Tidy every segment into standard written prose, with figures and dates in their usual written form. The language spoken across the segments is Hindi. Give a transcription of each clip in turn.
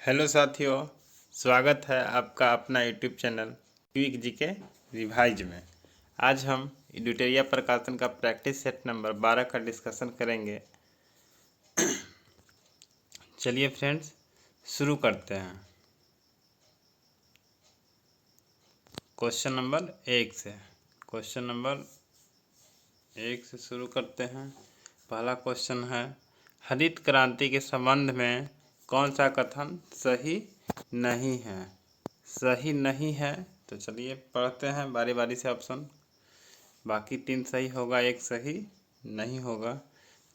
हेलो साथियों, स्वागत है आपका अपना YouTube channel quick GK revise में। आज हम एडिटोरिया प्रकाशन का प्रैक्टिस सेट नंबर 12 का डिस्कशन करेंगे। चलिए फ्रेंड्स, शुरू करते हैं। क्वेश्चन नंबर 1 से शुरू करते हैं। पहला क्वेश्चन है, हरित क्रांति के संबंध में कौन सा कथन सही नहीं है? सही नहीं है तो चलिए पढ़ते हैं बारी बारी से ऑप्शन। बाकी 3 सही होगा, 1 सही नहीं होगा।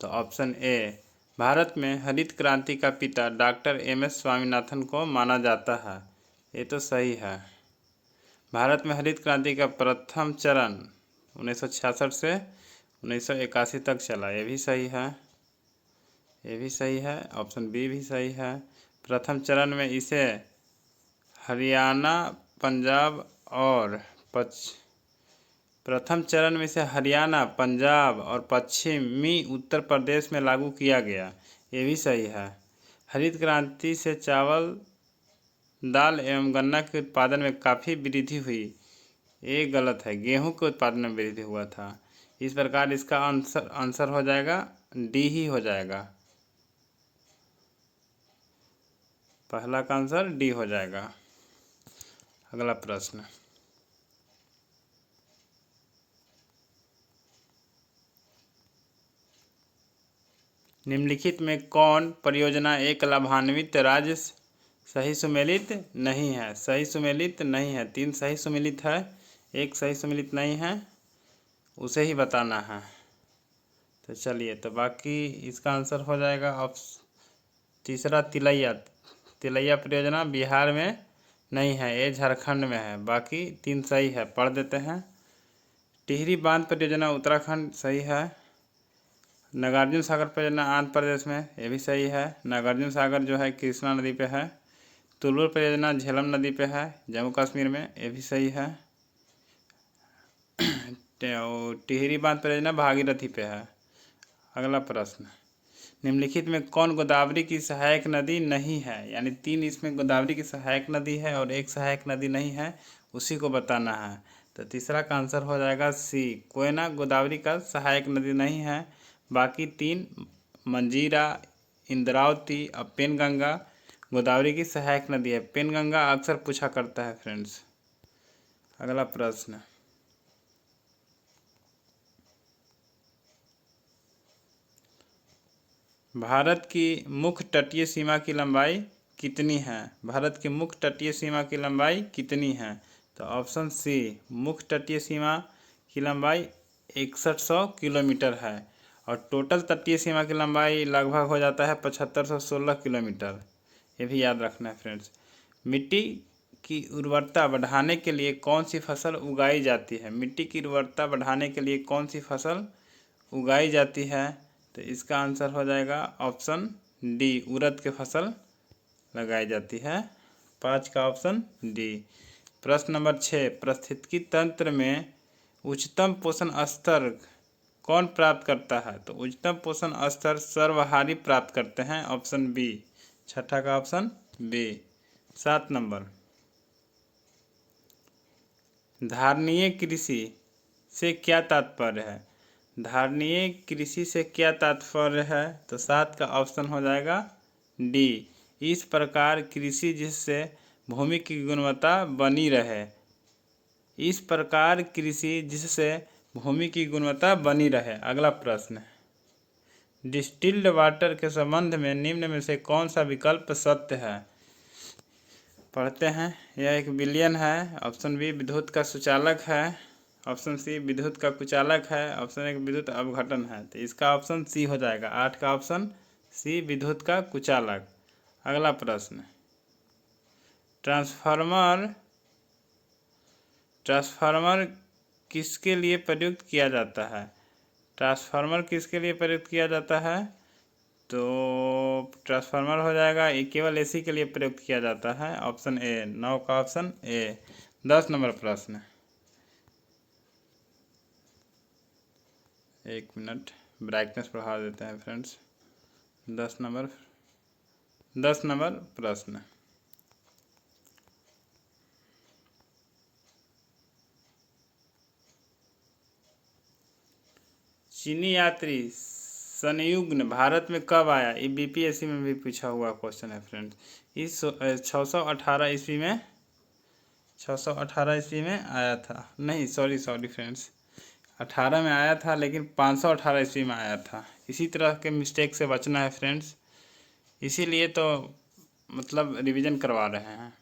तो ऑप्शन ए, भारत में हरित क्रांति का पिता डॉक्टर एम.एस. स्वामीनाथन को माना जाता है। ये तो सही है। भारत में हरित क्रांति का प्रथम चरण 1966 से 1981 तक चला। ये भी सही है, ये भी सही है। ऑप्शन बी भी सही है। प्रथम चरण में इसे हरियाणा, पंजाब और पश्चिमी उत्तर प्रदेश में लागू किया गया। ये भी सही है। हरित क्रांति से चावल, दाल एवं गन्ना के उत्पादन में काफ़ी वृद्धि हुई। ये गलत है, गेहूं के उत्पादन में वृद्धि हुआ था। इस प्रकार इसका आंसर हो जाएगा डी ही हो जाएगा। पहला का आंसर डी हो जाएगा। अगला प्रश्न, निम्नलिखित में कौन परियोजना एक लाभान्वित राज्य सही सुमेलित नहीं है? सही सुमेलित नहीं है। 3 सही सुमेलित है, 1 सही सुमेलित नहीं है, उसे ही बताना है। तो चलिए, तो बाकी इसका आंसर हो जाएगा तीसरा, तिलैया परियोजना बिहार में नहीं है, ये झारखंड में है। बाकी 3 सही है, पढ़ देते हैं। टिहरी बांध परियोजना उत्तराखंड सही है। नागार्जुन सागर परियोजना आंध्र प्रदेश में, ये भी सही है। नागार्जुन सागर जो है कृष्णा नदी पे है। तुलुर परियोजना झेलम नदी पे है, जम्मू कश्मीर में, ये भी सही है। टिहरी बांध परियोजना भागीरथी पे है। अगला प्रश्न, निम्नलिखित में कौन गोदावरी की सहायक नदी नहीं है? यानी 3 इसमें गोदावरी की सहायक नदी है और 1 सहायक नदी नहीं है, उसी को बताना है। तो तीसरा का आंसर हो जाएगा सी, कोयना गोदावरी का सहायक नदी नहीं है। बाकी 3 मंजीरा, इंद्रावती और पेनगंगा गोदावरी की सहायक नदी है। पेनगंगा अक्सर पूछा करता है फ्रेंड्स। अगला प्रश्न, भारत की मुख्य तटीय सीमा की लंबाई कितनी है? भारत की मुख्य तटीय सीमा की लंबाई कितनी है? तो ऑप्शन सी, मुख्य तटीय सीमा की लंबाई 6100 किलोमीटर है और टोटल तटीय सीमा की लंबाई लगभग हो जाता है 7516 किलोमीटर। ये भी याद रखना है फ्रेंड्स। मिट्टी की उर्वरता बढ़ाने के लिए कौन सी फसल उगाई जाती है? मिट्टी की उर्वरता बढ़ाने के लिए कौन सी फसल उगाई जाती है? तो इसका आंसर हो जाएगा ऑप्शन डी, उड़द की फसल लगाई जाती है। 5 का ऑप्शन डी। प्रश्न नंबर 6, पारिस्थितिकी तंत्र में उच्चतम पोषण स्तर कौन प्राप्त करता है? तो उच्चतम पोषण स्तर सर्वहारी प्राप्त करते हैं, ऑप्शन बी। 6ठा का ऑप्शन बी। 7 नंबर, धारणीय कृषि से क्या तात्पर्य है? धारणीय कृषि से क्या तात्पर्य है? तो 7 का ऑप्शन हो जाएगा डी, इस प्रकार कृषि जिससे भूमि की गुणवत्ता बनी रहे। इस प्रकार कृषि जिससे भूमि की गुणवत्ता बनी रहे। अगला प्रश्न, डिस्टिल्ड वाटर के संबंध में निम्न में से कौन सा विकल्प सत्य है? पढ़ते हैं। यह एक विलयन है। ऑप्शन बी, विद्युत का सुचालक है। ऑप्शन सी, विद्युत का कुचालक है। ऑप्शन एक, विद्युत अपघटन है। तो इसका ऑप्शन सी हो जाएगा। 8 का ऑप्शन सी, विद्युत का कुचालक। अगला प्रश्न, ट्रांसफार्मर किसके लिए प्रयुक्त किया जाता है? ट्रांसफार्मर किसके लिए प्रयुक्त किया जाता है? तो ट्रांसफार्मर हो जाएगा, ये केवल एसी के लिए प्रयुक्त किया जाता है, ऑप्शन ए। 9 का ऑप्शन ए। 10 नंबर प्रश्न, 1 मिनट ब्राइटनेस बढ़ा देते हैं फ्रेंड्स। 10 नंबर प्रश्न, चीनी यात्री संयुग्म भारत में कब आया? ये बीपीएससी में भी पूछा हुआ क्वेश्चन है फ्रेंड्स। इस 618 ईस्वी में 618 ईस्वी में आया था। नहीं सॉरी फ्रेंड्स, 18 में आया था लेकिन 518 ईस्वी में आया था। इसी तरह के मिस्टेक से बचना है फ्रेंड्स, इसीलिए तो मतलब रिवीजन करवा रहे हैं।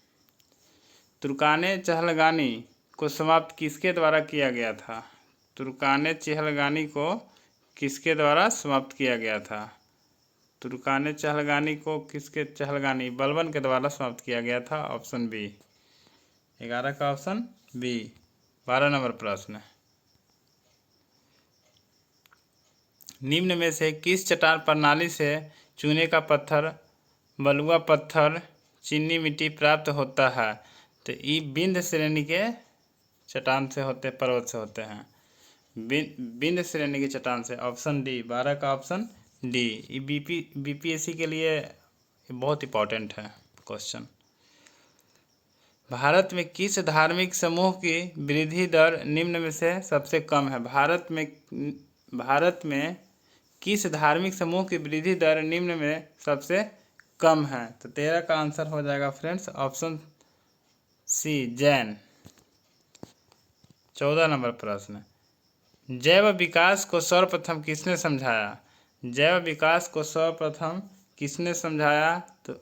तुर्काने चहलगानी को समाप्त किसके द्वारा किया गया था? तुर्काने चहलगानी को किसके द्वारा समाप्त किया गया था? तुर्काने चहलगानी को चहलगानी बलबन के द्वारा समाप्त किया गया था। ऑप्शन बी, 11 का ऑप्शन बी। 12 नंबर प्रश्न, निम्न में से किस चट्टान प्रणाली से चूने का पत्थर, बलुआ पत्थर, चीनी मिट्टी प्राप्त होता है? तो ये विंध्य श्रेणी के चट्टान से होते, पर्वत से होते हैं, विंध्य श्रेणी की चट्टान से। ऑप्शन डी, 12 का ऑप्शन डी। ये बीपीएससी के लिए बहुत इंपॉर्टेंट है क्वेश्चन। भारत में किस धार्मिक समूह की वृद्धि दर निम्न में से सबसे कम है? भारत में किस धार्मिक समूह की वृद्धि दर निम्न में सबसे कम है? तो 13 का आंसर हो जाएगा friends option C, Jain. 14 number प्रश्न, जैव विकास को सर्वप्रथम किसने समझाया? जैव विकास को सर्वप्रथम किसने समझाया? तो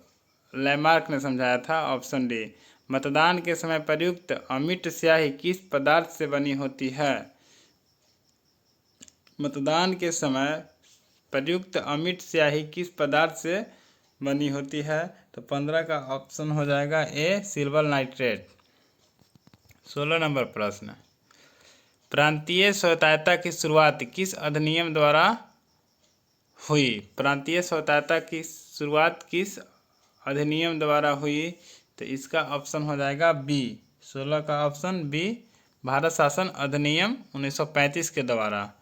लैमार्क ने समझाया था। Option D. मतदान के समय प्रयुक्त अमिट स्याही किस पदार्थ से बनी होती है? मतदान के समय प्रयुक्त अमिट स्याही किस पदार्थ से बनी होती है? तो 15 का ऑप्शन हो जाएगा ए, सिल्वर नाइट्रेट। 16 नंबर प्रश्न, प्रांतीय स्वायत्तता की शुरुआत किस अधिनियम द्वारा हुई? प्रांतीय स्वायत्तता की शुरुआत किस अधिनियम द्वारा हुई? तो इसका ऑप्शन हो जाएगा बी, 16 का ऑप्शन बी, भारत शासन अधिनियम 1935 के द्वारा।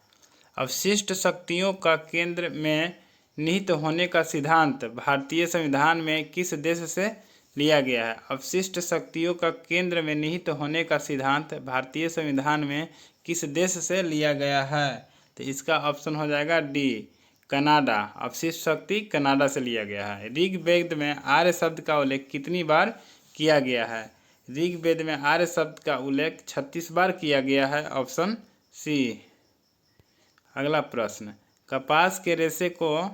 अवशिष्ट शक्तियों का केंद्र में निहित होने का सिद्धांत भारतीय संविधान में किस देश से लिया गया है? अवशिष्ट शक्तियों का केंद्र में निहित होने का सिद्धांत भारतीय संविधान में किस देश से लिया गया है? तो इसका ऑप्शन हो जाएगा डी, कनाडा। अवशिष्ट शक्ति कनाडा से लिया गया है। ऋग्वेद में आर्य शब्द का उल्लेख कितनी बार किया गया है? ऋग्वेद में आर्य शब्द का उल्लेख 36 बार किया गया है। Option C. अगला प्रश्न, कपास के रेशे को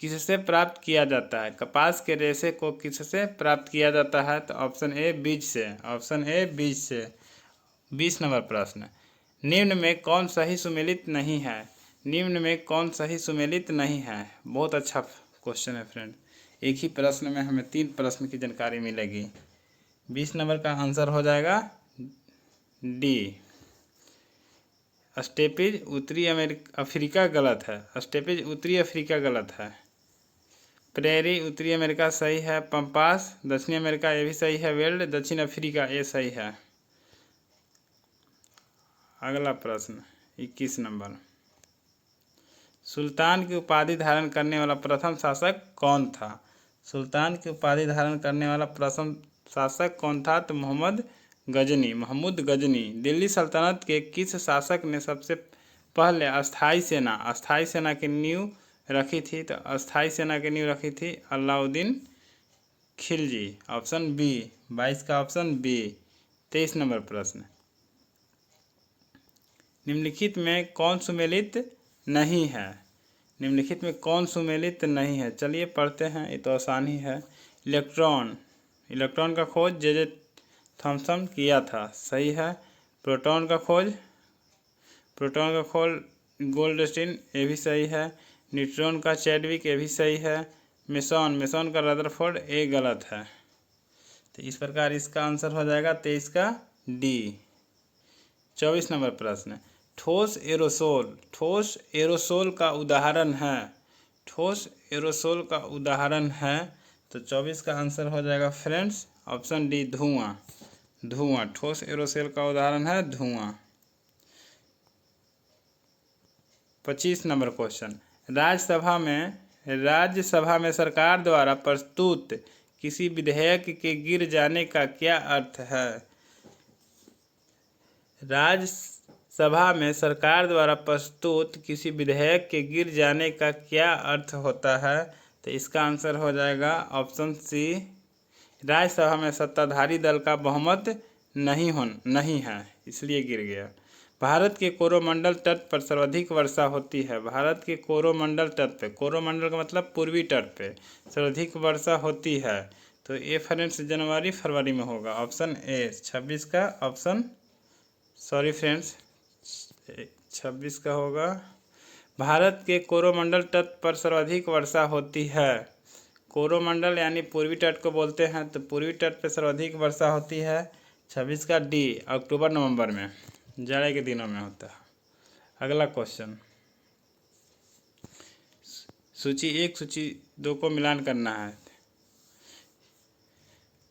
किससे प्राप्त किया जाता है? कपास के रेशे को किससे प्राप्त किया जाता है? तो ऑप्शन ए, बीज से। ऑप्शन ए, बीज से। 20 नंबर प्रश्न, निम्न में कौन सही सुमेलित नहीं है? निम्न में कौन सही सुमेलित नहीं है? बहुत अच्छा क्वेश्चन है फ्रेंड। एक ही प्रश्न में हमें 3 प्रश्न की जानकारी मिलेगी। 20 नंबर का आंसर हो जाएगा डी, स्टेपीज उत्तरी अफ्रीका गलत है। स्टेपीज उत्तरी अफ्रीका गलत है। प्रेरी उत्तरी अमेरिका सही है। पंपास दक्षिणी अमेरिका ये भी सही है। वेल्ड दक्षिण अफ्रीका ये सही है। अगला प्रश्न 21 नंबर, सुल्तान की उपाधि धारण करने वाला प्रथम शासक कौन था? सुल्तान की उपाधि धारण करने वाला प्रथम शासक कौन था? तो महमूद गजनी। दिल्ली सल्तनत के किस शासक ने सबसे पहले अस्थाई सेना की नींव रखी थी? तो अस्थाई सेना की नींव रखी थी अलाउद्दीन खिलजी। ऑप्शन बी, 22 का ऑप्शन बी। 23 नंबर प्रश्न, निम्नलिखित में कौन सुमेलित नहीं है? निम्नलिखित में कौन सुमेलित नहीं है? चलिए पढ़ते हैं, ये तो आसान ही है। इलेक्ट्रॉन का खोज जे थॉमसन किया था, सही है। प्रोटॉन का खोज गोल्डस्टीन, ये भी सही है। न्यूट्रॉन का चैडविक, ये भी सही है। मेसॉन का रदरफोर्ड, ये गलत है। तो इस प्रकार इसका आंसर हो जाएगा 23 का डी। 24 नंबर प्रश्न, ठोस एरोसोल का उदाहरण है। ठोस एरोसोल का उदाहरण है। तो 24 का आंसर हो जाएगा फ्रेंड्स ऑप्शन डी, धुआं। ठोस एरोसोल का उदाहरण है धुआं। 25 नंबर क्वेश्चन, राज्यसभा में सरकार द्वारा प्रस्तुत किसी विधेयक के गिर जाने का क्या अर्थ है? सभा में सरकार द्वारा प्रस्तुत किसी विधेयक के गिर जाने का क्या अर्थ होता है? तो इसका आंसर हो जाएगा ऑप्शन सी, राज्यसभा में सत्ताधारी दल का बहुमत नहीं है, इसलिए गिर गया। भारत के कोरोमंडल तट पर सर्वाधिक वर्षा होती है। भारत के कोरोमंडल तट पे, कोरोमंडल का मतलब पूर्वी तट पे सर्वाधिक वर्षा होती है। तो ये फ्रेंड्स जनवरी फरवरी में होगा, ऑप्शन ए 26 का ऑप्शन, सॉरी फ्रेंड्स 26 का होगा। भारत के कोरोमंडल तट पर सर्वाधिक वर्षा होती है। कोरोमंडल यानी पूर्वी तट को बोलते हैं, तो पूर्वी तट पर सर्वाधिक वर्षा होती है 26 का डी, अक्टूबर नवंबर में, जाड़े के दिनों में होता है। अगला क्वेश्चन, सूची 1 सूची 2 को मिलान करना है।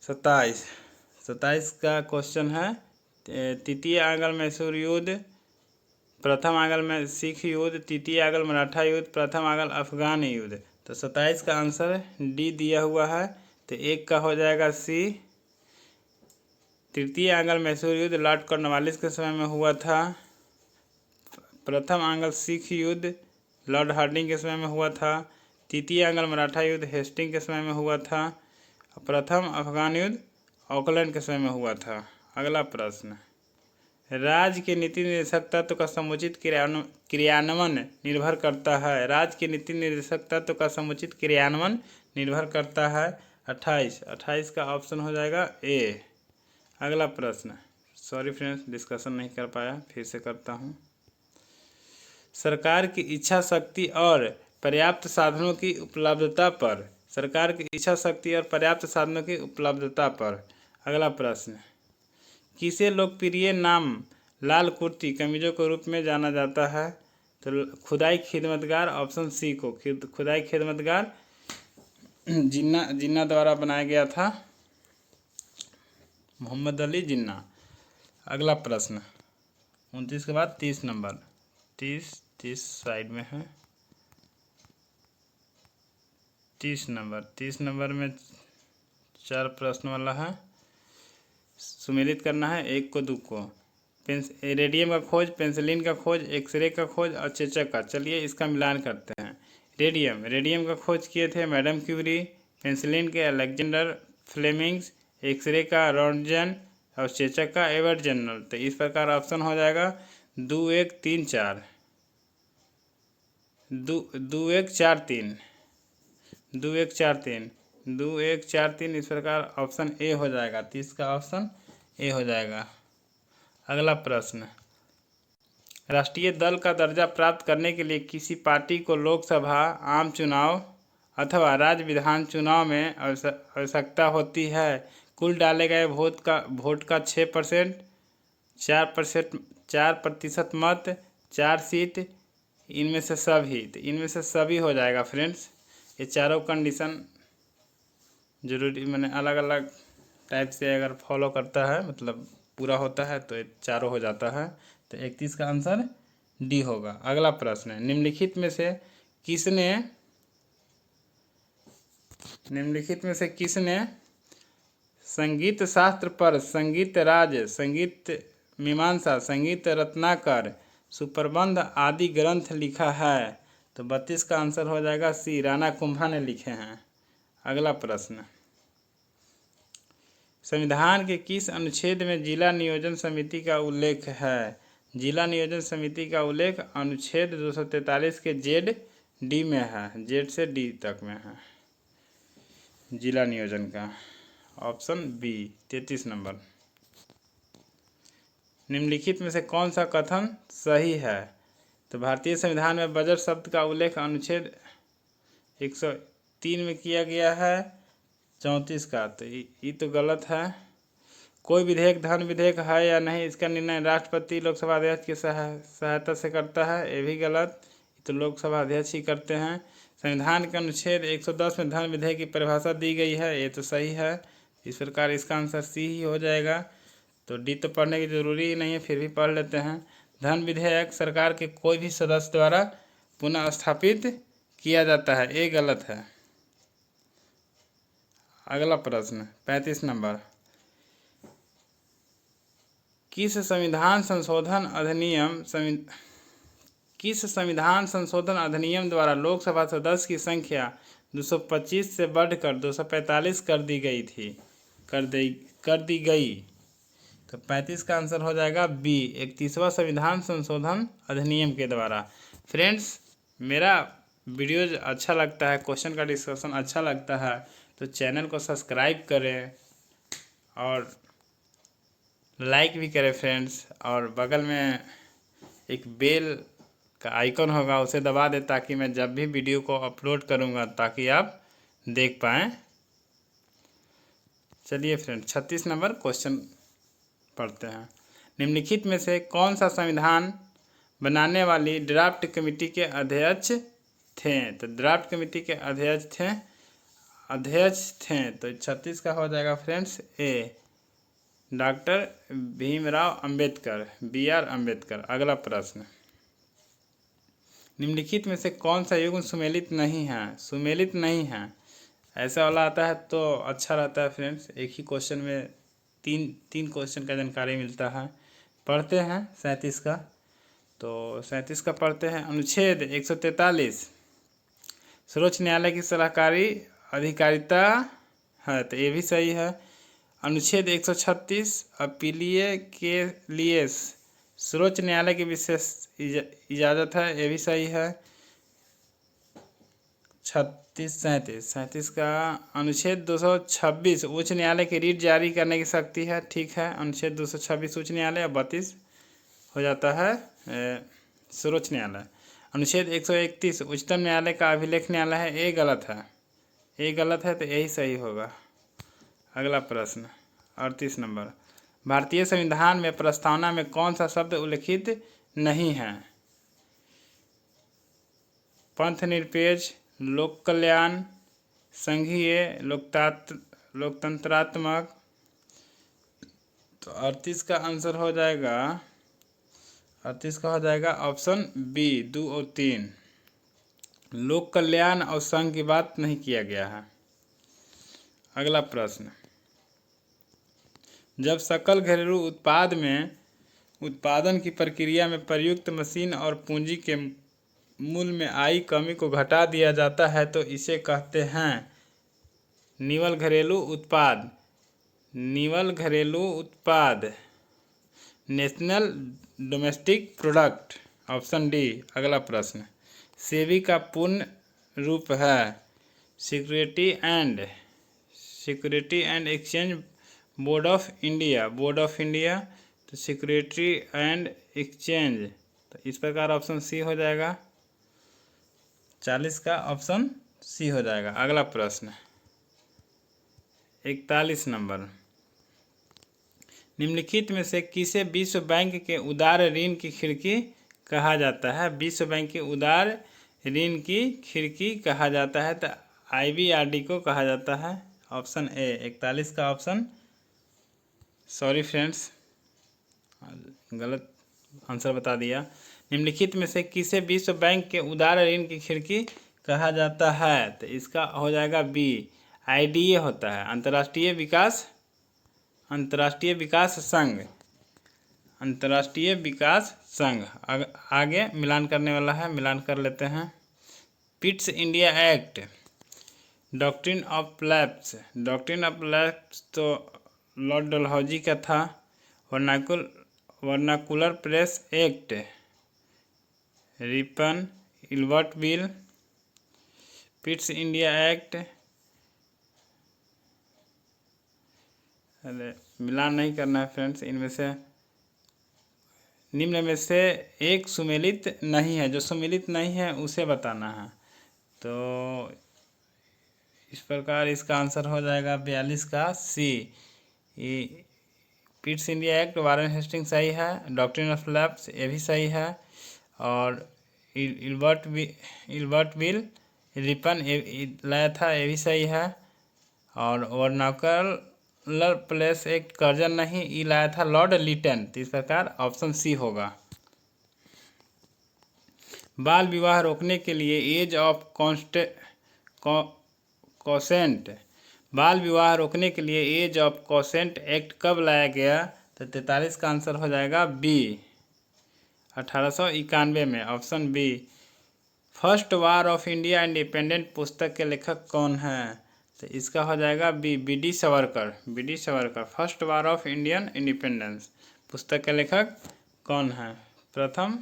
27 का क्वेश्चन है, तृतीय आंग्ल मैसूर युद्ध, प्रथम आंग्ल में सिख युद्ध, तृतीय आंग्ल मराठा युद्ध, प्रथम आंग्ल अफगान युद्ध। तो 27 का आंसर डी दिया हुआ है। तो 1 का हो जाएगा सी, तृतीय आंग्ल मैसूर युद्ध लॉर्ड कॉर्नवालिस के समय में हुआ था। प्रथम आंग्ल सिख युद्ध लॉर्ड हार्डिंग के समय में हुआ था। तृतीय आंग्ल मराठा युद्ध हेस्टिंग के समय में हुआ था। प्रथम अफगान युद्ध ऑकलैंड के समय में हुआ था। अगला प्रश्न, राज्य के नीति निर्देशक तत्व का समुचित क्रियान्वयन निर्भर करता है। राज्य के नीति निर्देशक तत्व का समुचित क्रियान्वयन निर्भर करता है 28 का ऑप्शन हो जाएगा ए। अगला प्रश्न, सॉरी फ्रेंड्स डिस्कशन नहीं कर पाया, फिर से करता हूँ। सरकार की इच्छा शक्ति और पर्याप्त साधनों की उपलब्धता पर, सरकार की इच्छा शक्ति और पर्याप्त साधनों की उपलब्धता पर। अगला प्रश्न, किसे लोकप्रिय नाम लाल कुर्ती कमीजों के रूप में जाना जाता है? तो खुदाई खिदमतगार, ऑप्शन सी को खुदाई खिदमतगार जिन्ना द्वारा बनाया गया था, मोहम्मद अली जिन्ना। अगला प्रश्न 29 के बाद 30 नंबर, 30 साइड में है। 30 नंबर में 4 प्रश्न वाला है, सुमेलित करना है 1 को 2 को। रेडियम का खोज, पेंसिलिन का खोज, एक्सरे का खोज और चेचक का। चलिए इसका मिलान करते हैं। रेडियम का खोज किए थे मैडम क्यूरी, पेंसिलिन के अलेक्जेंडर फ्लेमिंग्स, एक्सरे का रॉन्टजन और चेचक का एडवर्ड जनरल। तो इस प्रकार ऑप्शन हो जाएगा 2 1 3 4, 2 1 4 3, 2 1 4 3, 2 1 4 3। इस प्रकार ऑप्शन ए हो जाएगा, 30 का ऑप्शन ए हो जाएगा। अगला प्रश्न, राष्ट्रीय दल का दर्जा प्राप्त करने के लिए किसी पार्टी को लोकसभा आम चुनाव अथवा राज्य विधान चुनाव में आवश्यकता होती है। कुल डाले गए वोट का 6%, 4% मत, 4 सीट, इनमें से सभी। तो इनमें से सभी हो जाएगा फ्रेंड्स। ये चारों कंडीशन जरूरी मैंने अलग अलग टाइप से अगर फॉलो करता है, मतलब पूरा होता है, तो ये चारों हो जाता है। तो 31 का आंसर डी होगा। अगला प्रश्न है, निम्नलिखित में से किसने संगीत शास्त्र पर संगीत राज, संगीत मीमांसा, संगीत रत्नाकर, सुप्रबंध आदि ग्रंथ लिखा है? तो 32 का आंसर हो जाएगा सी, राणा कुंभा ने लिखे हैं। अगला प्रश्न, संविधान के किस अनुच्छेद में जिला नियोजन समिति का उल्लेख है? जिला नियोजन समिति का उल्लेख अनुच्छेद 243 के जेड डी में है, जेड से डी तक में है जिला नियोजन का। Option B 33 number. निम्नलिखित में से कौन सा कथन सही है? तो भारतीय संविधान में बजट शब्द का उल्लेख अनुच्छेद 103 में किया गया है 34 का, तो ये तो गलत है। कोई विधेयक धन विधेयक है या नहीं, इसका निर्णय राष्ट्रपति लोकसभा अध्यक्ष की सहायता से करता है, ये भी गलत, तो लोकसभा अध्यक्ष ही करते हैं। संविधान के अनुच्छेद 110 में धन विधेयक की परिभाषा दी गई है, ये तो सही है। इस प्रकार इसका आंसर सी ही हो जाएगा। तो डी तो पढ़ने की जरूरी ही नहीं है, फिर भी पढ़ लेते हैं। धन विधेयक सरकार के कोई भी सदस्य द्वारा पुनः स्थापित किया जाता है, ये गलत है। अगला प्रश्न 35 नंबर, किस संविधान संशोधन अधिनियम द्वारा लोकसभा सदस्य की संख्या 225 से बढ़कर 245 कर दी गई। तो 35 का आंसर हो जाएगा बी, 31वां संविधान संशोधन अधिनियम के द्वारा। फ्रेंड्स, मेरा वीडियो अच्छा लगता है, क्वेश्चन का डिस्कशन अच्छा लगता है तो चैनल को सब्सक्राइब करें और लाइक भी करें फ्रेंड्स, और बगल में एक बेल का आइकन होगा उसे दबा दें ताकि मैं जब भी वीडियो को अपलोड करूंगा ताकि आप देख पाएँ। चलिए फ्रेंड्स, 36 नंबर क्वेश्चन पढ़ते हैं। निम्नलिखित में से कौन सा संविधान बनाने वाली ड्राफ्ट कमेटी के अध्यक्ष थे? तो ड्राफ्ट कमेटी के अध्यक्ष थे तो 36 का हो जाएगा फ्रेंड्स ए, डॉक्टर भीमराव अंबेडकर, BR अम्बेडकर। अगला प्रश्न, निम्नलिखित में से कौन सा युग्म सुमेलित नहीं है? ऐसा वाला आता है तो अच्छा रहता है फ्रेंड्स, एक ही क्वेश्चन में तीन क्वेश्चन का जानकारी मिलता है। पढ़ते हैं 37 का। तो 37 का पढ़ते हैं। अनुच्छेद 143 सर्वोच्च न्यायालय की सलाहकारी अधिकारिता है, तो ये भी सही है। अनुच्छेद 136 अपीलीय के लिए सर्वोच्च न्यायालय की विशेष इजाज़त है, ये भी सही है। 37 का अनुच्छेद 226 उच्च न्यायालय की रीट जारी करने की शक्ति है, ठीक है। अनुच्छेद 226 उच्च न्यायालय और 32 हो जाता है सर्वोच्च न्यायालय। अनुच्छेद 131 उच्चतम न्यायालय का अभिलेख न्यायालय है, ये गलत है तो यही सही होगा। अगला प्रश्न 38 नंबर, भारतीय संविधान में प्रस्तावना में कौन सा शब्द उल्लिखित नहीं है? पंथ निरपेक्ष, लोक कल्याण, संघीय, लोकतंत्रात्मक। तो 38 का आंसर हो जाएगा, 38 का हो जाएगा ऑप्शन बी, 2 और 3। लोक कल्याण और संघ की बात नहीं किया गया है। अगला प्रश्न, जब सकल घरेलू उत्पाद में उत्पादन की प्रक्रिया में प्रयुक्त मशीन और पूंजी के मूल्य में आई कमी को घटा दिया जाता है तो इसे कहते हैं निवल घरेलू उत्पाद, national domestic product. Option D. अगला प्रश्न, सेबी का पूर्ण रूप है security and exchange board of India. तो सिक्योरिटी एंड एक्सचेंज, तो इस प्रकार ऑप्शन सी हो जाएगा। 40 का ऑप्शन सी हो जाएगा। अगला प्रश्न 41 नंबर, निम्नलिखित में से किसे विश्व बैंक के उदार ऋण की खिड़की कहा जाता है? विश्व बैंक के उदार ऋण की खिड़की कहा जाता है तो IBRD को कहा जाता है। ऑप्शन ए, 41 का ऑप्शन, सॉरी फ्रेंड्स गलत आंसर बता दिया। निम्नलिखित में से किसे विश्व बैंक के उदार ऋण की खिड़की कहा जाता है? तो इसका हो जाएगा बी, IDA होता है, अंतर्राष्ट्रीय विकास संघ। आगे मिलान करने वाला है, मिलान कर लेते हैं। पिट्स India act, doctrine of lapse तो लॉर्ड डलहौजी का था। Vernacular press act, Ripon Ilbert bill. पिट्स India act, अरे मिलान नहीं करना है फ्रेंड्स, इनमें से निम्न में से एक सुमेलित नहीं है, जो सुमेलित नहीं है उसे बताना है। तो इस प्रकार इसका आंसर हो जाएगा 42 का सी। Pitt's India act, Warren Hasting सही है। डॉक्ट्रिन ऑफ लैप्स ये भी सही है। और इल्बर्ट बिल रिपन लाया था, ये भी सही है। और वर्नाकुलर प्रेस एक्ट कर्जन नहीं, ये लाया था लॉर्ड लिटन। तो इस प्रकार ऑप्शन सी होगा। बाल विवाह रोकने के लिए एज ऑफ कॉन्सेंट, बाल विवाह रोकने के लिए एज ऑफ कॉन्सेंट एक्ट कब लाया गया? तो 43 का आंसर हो जाएगा बी, 1891 में, option B. First war of India independent पुस्तक के लेखक कौन हैं? तो इसका हो जाएगा B, B D. Savarkar, B D. Savarkar. First war of Indian independence पुस्तक के लेखक कौन हैं? प्रथम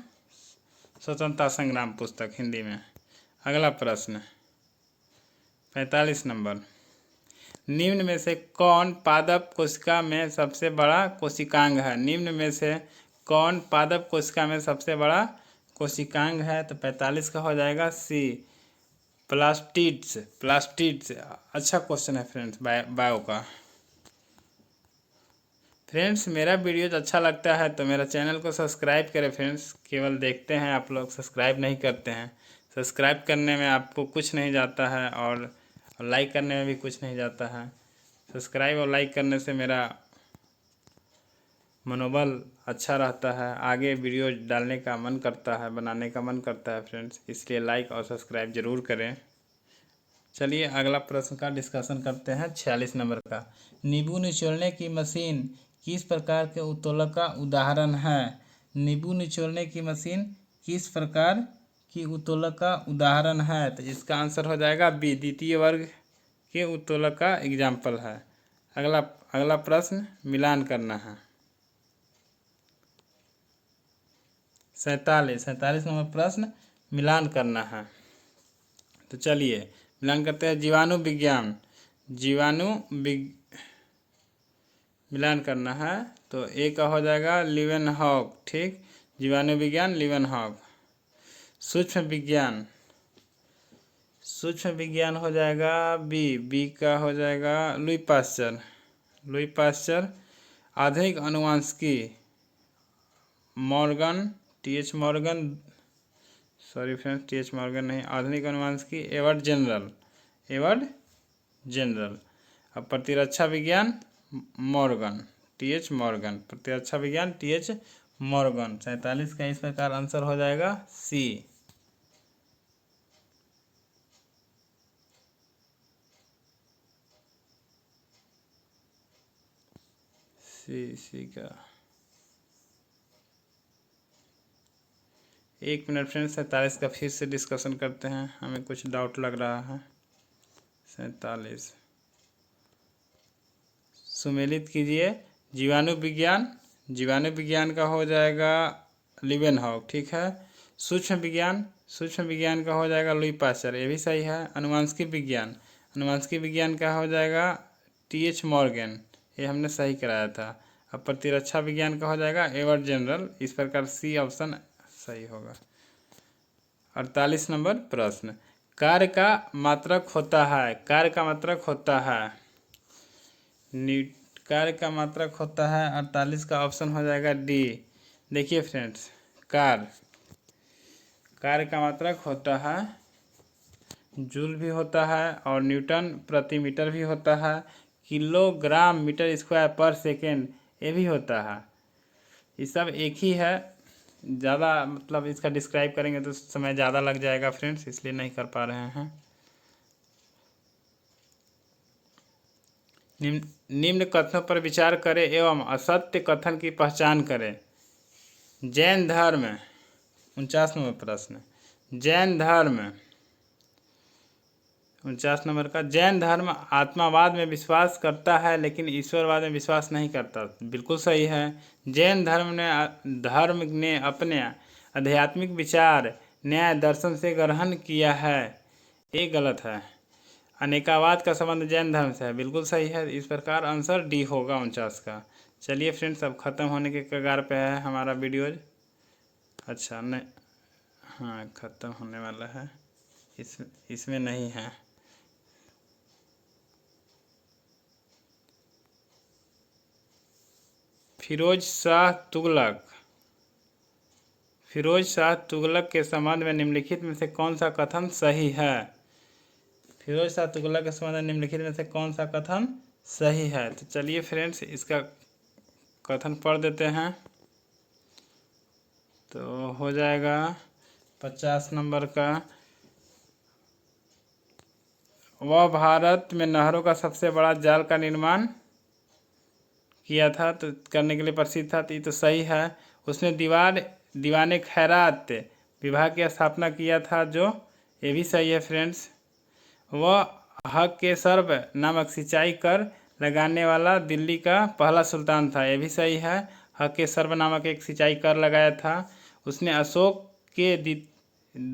स्वतंत्रता संग्राम पुस्तक हिंदी में। अगला प्रश्न 45 नंबर, निम्न में से कौन पादप कोशिका में सबसे बड़ा कोशिकांग है? निम्न में से कौन पादप कोशिका में सबसे बड़ा कोशिकांग है? तो 45 का हो जाएगा सी, प्लास्टिड्स, प्लास्टिड्स। अच्छा क्वेश्चन है फ्रेंड्स बायो का। फ्रेंड्स मेरा वीडियोज अच्छा लगता है तो मेरा चैनल को सब्सक्राइब करें फ्रेंड्स। केवल देखते हैं आप लोग, सब्सक्राइब नहीं करते हैं। सब्सक्राइब करने में आपको कुछ नहीं जाता है और लाइक करने में भी कुछ नहीं जाता है। सब्सक्राइब और लाइक करने से मेरा मनोबल अच्छा रहता है, आगे वीडियो डालने का मन करता है, बनाने का मन करता है फ्रेंड्स, इसलिए लाइक और सब्सक्राइब ज़रूर करें। चलिए अगला प्रश्न का डिस्कशन करते हैं 46 नंबर का। नींबू निचोड़ने की मशीन किस प्रकार के उत्तोलक का उदाहरण है? नींबू निचोड़ने की मशीन किस प्रकार की उत्तोलक का उदाहरण है? तो इसका आंसर हो जाएगा बी, द्वितीय वर्ग के उत्तोलक का एग्जाम्पल है। अगला प्रश्न मिलान करना है। 47 नंबर प्रश्न मिलान करना है। तो चलिए मिलान करते हैं। मिलान करना है तो ए का हो जाएगा लीवेनहॉग, ठीक, जीवाणु विज्ञान लीवेनहॉग। सूक्ष्म विज्ञान हो जाएगा बी का हो जाएगा लुई पाश्चर। आधुनिक अनुवांशिकी Morgan, T H. Morgan, sorry friends, T H. Morgan नहीं, आधुनिक अनुवांशिकी एडवर्ड जनरल। अब प्रतिरक्षा विज्ञान मॉर्गन, टी.एच. मॉर्गन, प्रतिरक्षा विज्ञान टी.एच. मॉर्गन। 47 का इस प्रकार आंसर हो जाएगा सी। सी का 1 मिनट फ्रेंड्स, 47 का फिर से डिस्कशन करते हैं, हमें कुछ डाउट लग रहा है। 47 सुमेलित कीजिए। जीवाणु विज्ञान का हो जाएगा लीवेनहॉग, ठीक है। सूक्ष्म विज्ञान का हो जाएगा लुई पाश्चर, ये भी सही है। अनुवांशिकी विज्ञान का हो जाएगा टी.एच. मॉर्गन, ये हमने सही कराया था। अब प्रतिरक्षा विज्ञान का हो जाएगा एडवर्ड जनरल। इस प्रकार सी ऑप्शन सही होगा। 48 नंबर प्रश्न, कार्य का मात्रक होता है। कार्य का मात्रक होता है 48 का ऑप्शन हो जाएगा डी। देखिए फ्रेंड्स, कार्य का मात्रक होता है जूल भी होता है और न्यूटन प्रति मीटर भी होता है, किलोग्राम मीटर स्क्वायर पर सेकेंड ये भी होता है। ये सब एक ही है। ज़्यादा मतलब इसका डिस्क्राइब करेंगे तो समय ज़्यादा लग जाएगा फ्रेंड्स, इसलिए नहीं कर पा रहे हैं। निम्न कथनों पर विचार करें एवं असत्य कथन की पहचान करें। जैन धर्म, 49 नंबर प्रश्न, जैन धर्म आत्मावाद में विश्वास करता है लेकिन ईश्वरवाद में विश्वास नहीं करता। बिल्कुल सही है। जैन धर्म ने अपने आध्यात्मिक विचार न्याय दर्शन से ग्रहण किया है, ये गलत है। अनेकावाद का संबंध जैन धर्म से है, बिल्कुल सही है। इस प्रकार आंसर डी होगा 49 का। चलिए फ्रेंड्स, अब ख़त्म होने के कगार पे है हमारा वीडियोज। अच्छा नहीं, हाँ ख़त्म होने वाला है, इसमें नहीं है। फिरोज शाह तुगलक के संबंध में निम्नलिखित में से कौन सा कथन सही है? फिरोज शाह तुगलक के संबंध में निम्नलिखित में से कौन सा कथन सही है? तो चलिए फ्रेंड्स, इसका कथन पढ़ देते हैं तो हो जाएगा 50 नंबर का। वह भारत में नहरों का सबसे बड़ा जाल का निर्माण किया था, तो करने के लिए प्रसिद्ध था, तो ये तो सही है। उसने दीवाने खैरात विभाग की स्थापना किया था, जो ये भी सही है फ्रेंड्स। वह हक के सर्व नामक सिंचाई कर लगाने वाला दिल्ली का पहला सुल्तान था, ये भी सही है। हक के सर्व नामक एक सिंचाई कर लगाया था। उसने अशोक के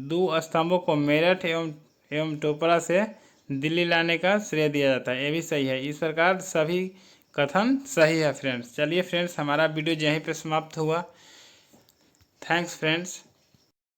2 स्तंभों को मेरठ एवं टोपरा से दिल्ली लाने का श्रेय दिया जाता है, ये भी सही है। इस प्रकार सभी कथन सही है फ्रेंड्स। चलिए फ्रेंड्स, हमारा वीडियो यहीं पे समाप्त हुआ। Thanks friends.